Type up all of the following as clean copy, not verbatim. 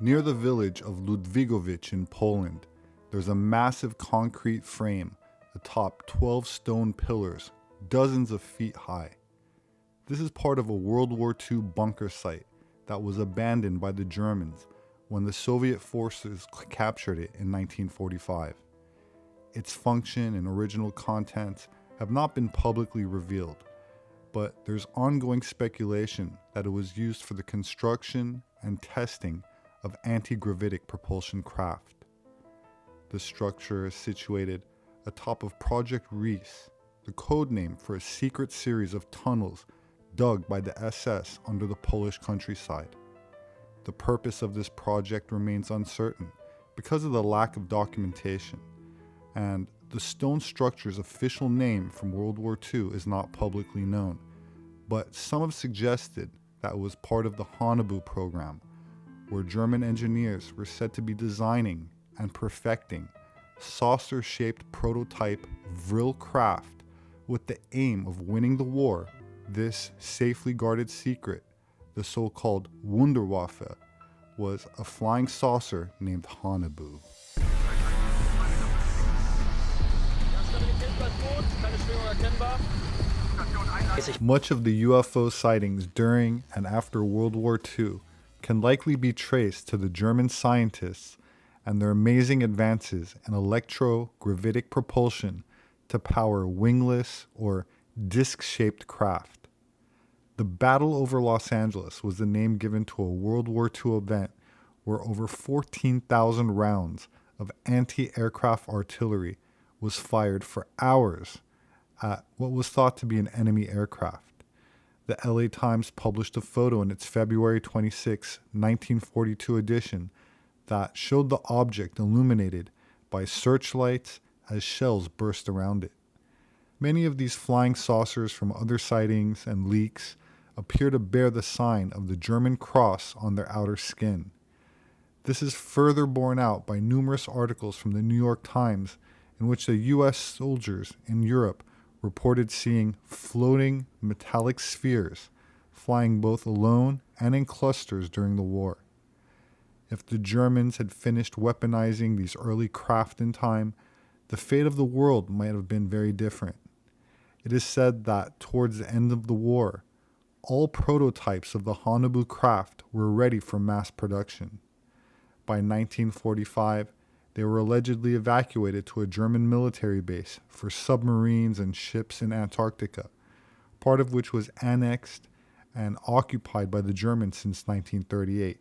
Near the village of Ludwigowice in Poland, there's a massive concrete frame atop 12 stone pillars, dozens of feet high. This is part of a World War II bunker site that was abandoned by the Germans when the Soviet forces captured it in 1945. Its function and original contents have not been publicly revealed, but there's ongoing speculation that it was used for the construction and testing of anti-gravitic propulsion craft. The structure is situated atop of Project Reese, the code name for a secret series of tunnels dug by the SS under the Polish countryside. The purpose of this project remains uncertain because of the lack of documentation, and the stone structure's official name from World War II is not publicly known, but some have suggested that it was part of the Haunebu program, where German engineers were said to be designing and perfecting saucer-shaped prototype Vril craft with the aim of winning the war. This safely guarded secret, the so-called Wunderwaffe, was a flying saucer named Haunebu. Much of the UFO sightings during and after World War II can likely be traced to the German scientists and their amazing advances in electrogravitic propulsion to power wingless or disc-shaped craft. The Battle over Los Angeles was the name given to a World War II event where over 14,000 rounds of anti-aircraft artillery was fired for hours at what was thought to be an enemy aircraft. The LA Times published a photo in its February 26, 1942 edition that showed the object illuminated by searchlights as shells burst around it. Many of these flying saucers from other sightings and leaks appear to bear the sign of the German cross on their outer skin. This is further borne out by numerous articles from the New York Times in which the U.S. soldiers in Europe reported seeing floating metallic spheres flying both alone and in clusters during the war. If the Germans had finished weaponizing these early craft in time, the fate of the world might have been very different. It is said that towards the end of the war, all prototypes of the Haunebu craft were ready for mass production. By 1945, they were allegedly evacuated to a German military base for submarines and ships in Antarctica, part of which was annexed and occupied by the Germans since 1938,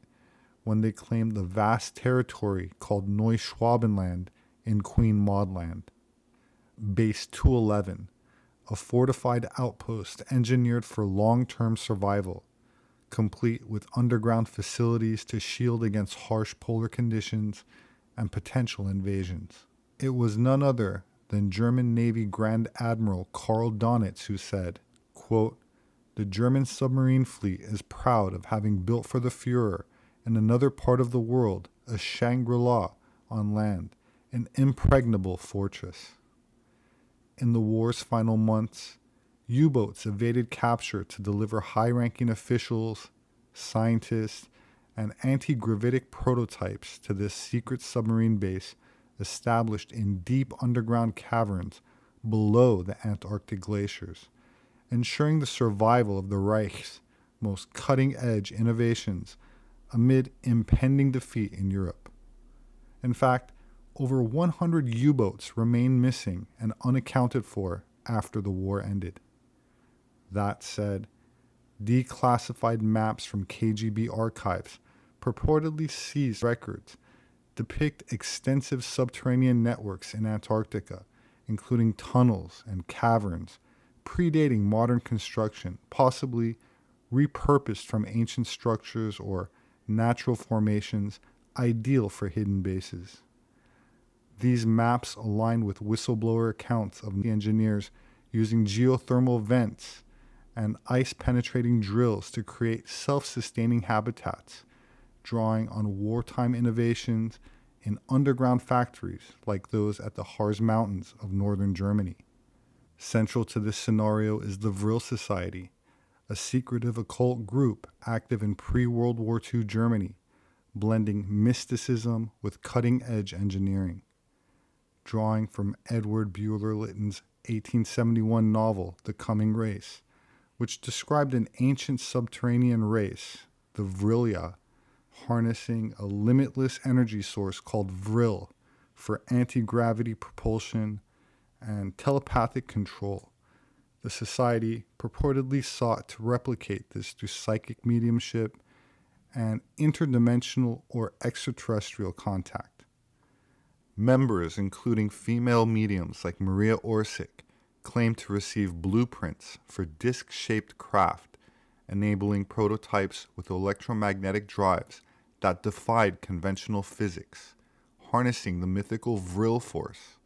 when they claimed the vast territory called Neuschwabenland in Queen Maud Land. Base 211, a fortified outpost engineered for long-term survival, complete with underground facilities to shield against harsh polar conditions and potential invasions. It was none other than German Navy Grand Admiral Karl Donitz who said, quote, "The German submarine fleet is proud of having built for the Führer in another part of the world a Shangri-La on land, an impregnable fortress." In the war's final months, U-boats evaded capture to deliver high-ranking officials, scientists, and anti-gravitic prototypes to this secret submarine base established in deep underground caverns below the Antarctic glaciers, ensuring the survival of the Reich's most cutting-edge innovations amid impending defeat in Europe. In fact, over 100 U-boats remain missing and unaccounted for after the war ended. That said, declassified maps from KGB archives purportedly seized records depict extensive subterranean networks in Antarctica, including tunnels and caverns predating modern construction, possibly repurposed from ancient structures or natural formations ideal for hidden bases. These maps align with whistleblower accounts of the engineers using geothermal vents and ice-penetrating drills to create self-sustaining habitats, drawing on wartime innovations in underground factories like those at the Harz Mountains of northern Germany. Central to this scenario is the Vril Society, a secretive occult group active in pre-World War II Germany, blending mysticism with cutting-edge engineering. Drawing from Edward Bulwer-Lytton's 1871 novel, The Coming Race, which described an ancient subterranean race, the Vrilia, harnessing a limitless energy source called Vril for anti-gravity propulsion and telepathic control. The society purportedly sought to replicate this through psychic mediumship and interdimensional or extraterrestrial contact. Members, including female mediums like Maria Orsic, claim to receive blueprints for disc-shaped craft, enabling prototypes with electromagnetic drives that defied conventional physics, harnessing the mythical Vril force,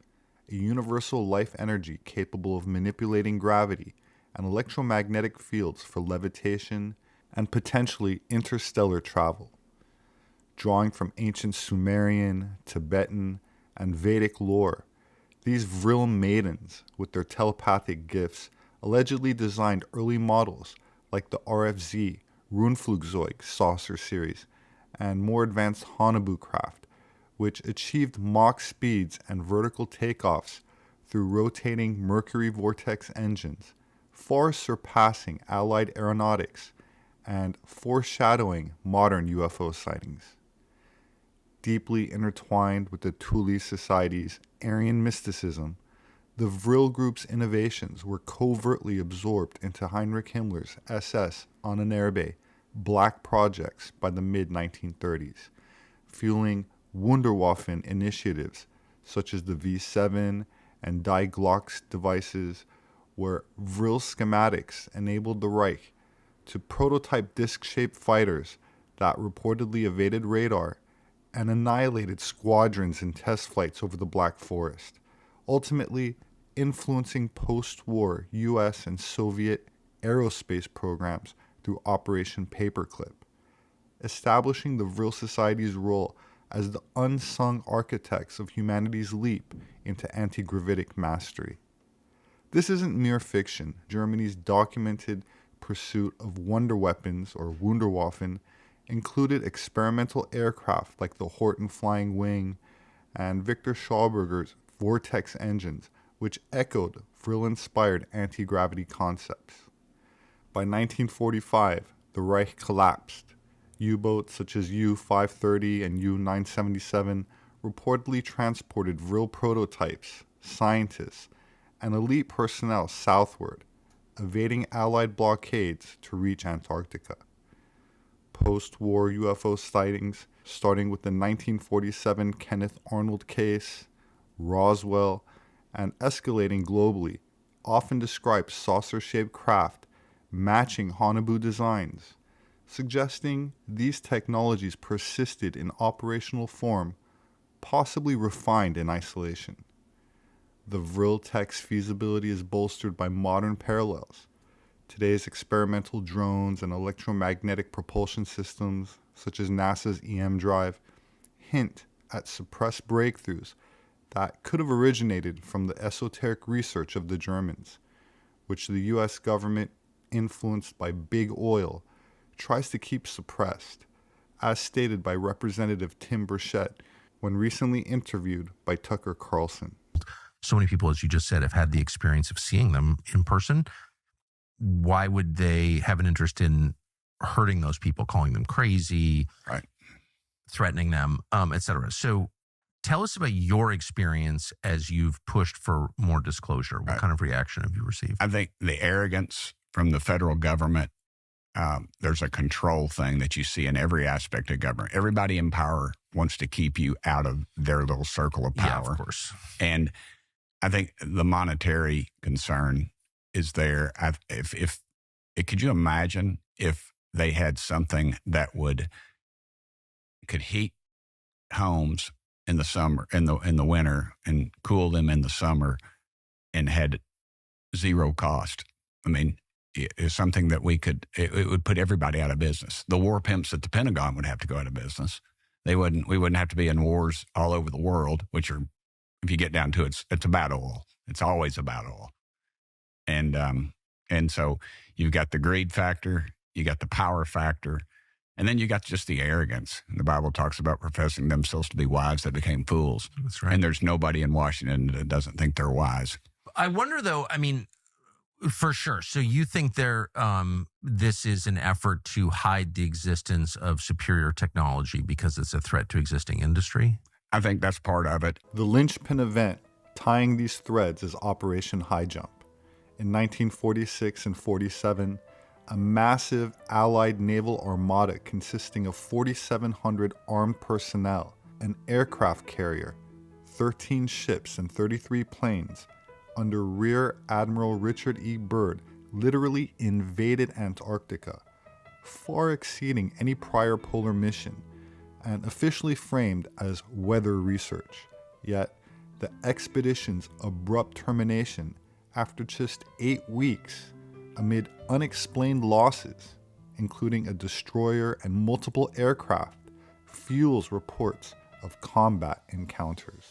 a universal life energy capable of manipulating gravity and electromagnetic fields for levitation and potentially interstellar travel. Drawing from ancient Sumerian, Tibetan, and Vedic lore, these Vril maidens, with their telepathic gifts, allegedly designed early models like the RFZ Runeflugzeug saucer series and more advanced Haunebu craft, which achieved Mach speeds and vertical takeoffs through rotating Mercury vortex engines, far surpassing Allied aeronautics and foreshadowing modern UFO sightings. Deeply intertwined with the Thule Society's Aryan mysticism, the Vril Group's innovations were covertly absorbed into Heinrich Himmler's SS Ahnenerbe black projects by the mid-1930s, fueling Wunderwaffen initiatives such as the V7 and Die Glocks devices, where Vril schematics enabled the Reich to prototype disc-shaped fighters that reportedly evaded radar and annihilated squadrons in test flights over the Black Forest, ultimately influencing post-war US and Soviet aerospace programs through Operation Paperclip, establishing the Vril Society's role as the unsung architects of humanity's leap into anti-gravitic mastery. This isn't mere fiction. Germany's documented pursuit of wonder weapons, or Wunderwaffen, included experimental aircraft like the Horten Flying Wing and Victor Schauberger's Vortex engines, which echoed Vril-inspired anti-gravity concepts. By 1945, the Reich collapsed. U-boats such as U-530 and U-977 reportedly transported Vril prototypes, scientists, and elite personnel southward, evading Allied blockades to reach Antarctica. Post-war UFO sightings, starting with the 1947 Kenneth Arnold case, Roswell, and escalating globally, often describe saucer-shaped craft matching Haunebu designs, suggesting these technologies persisted in operational form, possibly refined in isolation. The Vril tech's feasibility is bolstered by modern parallels. Today's experimental drones and electromagnetic propulsion systems, such as NASA's EM drive, hint at suppressed breakthroughs that could have originated from the esoteric research of the Germans, which the US government, influenced by big oil, tries to keep suppressed, as stated by Representative Tim Burchett when recently interviewed by Tucker Carlson. So many people, as you just said, have had the experience of seeing them in person. Why would they have an interest in hurting those people, calling them crazy, right, threatening them, et cetera? So tell us about your experience as you've pushed for more disclosure. What kind of reaction have you received? I think the arrogance from the federal government, there's a control thing that you see in every aspect of government. Everybody in power wants to keep you out of their little circle of power. Yeah, of course. And I think the monetary concern is there. Could you imagine if they had something that could heat homes in the summer, in the winter, and cool them in the summer, and had zero cost? I mean, it's something that it would put everybody out of business. The war pimps at the Pentagon would have to go out of business. We wouldn't have to be in wars all over the world, which are, if you get down to it, it's about oil. It's always about oil. And so you've got the greed factor, you got the power factor, And then you got just the arrogance. The Bible talks about professing themselves to be wise that became fools. That's right. And there's nobody in Washington that doesn't think they're wise. I wonder, though, I mean, for sure. So you think this is an effort to hide the existence of superior technology because it's a threat to existing industry? I think that's part of it. The linchpin event tying these threads is Operation High Jump. In 1946 and 47, a massive Allied naval armada consisting of 4,700 armed personnel, an aircraft carrier, 13 ships, and 33 planes, under Rear Admiral Richard E. Byrd, literally invaded Antarctica, far exceeding any prior polar mission, and officially framed as weather research. Yet, the expedition's abrupt termination after just 8 weeks, amid unexplained losses, including a destroyer and multiple aircraft, fuels reports of combat encounters.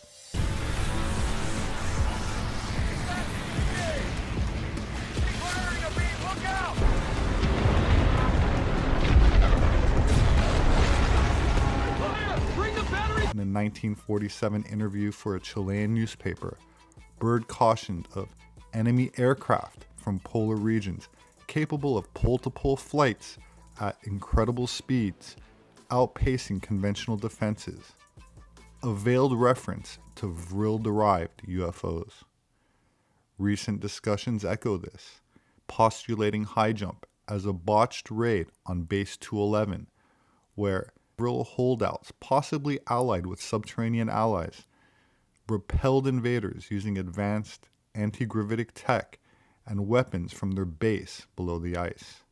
In a 1947 interview for a Chilean newspaper, Byrd cautioned of enemy aircraft from polar regions capable of pole-to-pole flights at incredible speeds, outpacing conventional defenses. A veiled reference to Vril-derived UFOs. Recent discussions echo this, postulating High Jump as a botched raid on Base 211, where Vril holdouts, possibly allied with subterranean allies, repelled invaders using advanced anti-gravitic tech and weapons from their base below the ice.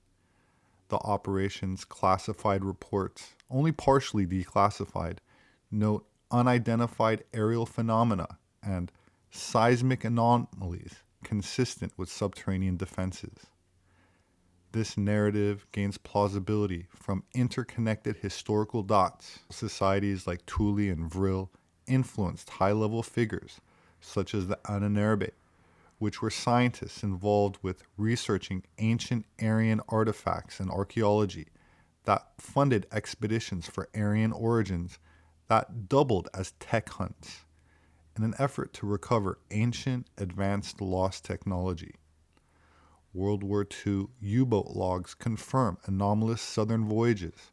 The operation's classified reports, only partially declassified, note unidentified aerial phenomena and seismic anomalies consistent with subterranean defenses. This narrative gains plausibility from interconnected historical dots. Societies like Thule and Vril influenced high-level figures such as the Anunnaki, which were scientists involved with researching ancient Aryan artifacts and archaeology that funded expeditions for Aryan origins that doubled as tech hunts in an effort to recover ancient, advanced, lost technology. World War II U-boat logs confirm anomalous southern voyages,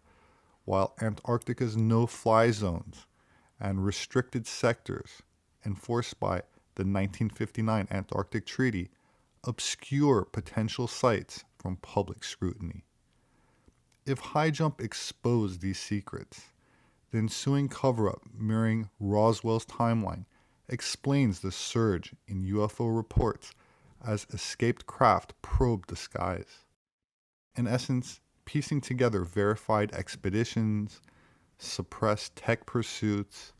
while Antarctica's no-fly zones and restricted sectors enforced by the 1959 Antarctic Treaty obscure potential sites from public scrutiny. If High Jump exposed these secrets, the ensuing cover-up mirroring Roswell's timeline explains the surge in UFO reports as escaped craft probed the skies. In essence, piecing together verified expeditions, suppressed tech pursuits,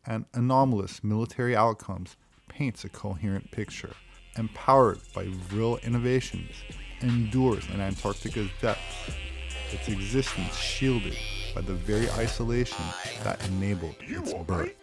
and anomalous military outcomes paints a coherent picture. Empowered by Vril innovations, endures in Antarctica's depths, its existence shielded by the very isolation that enabled its birth.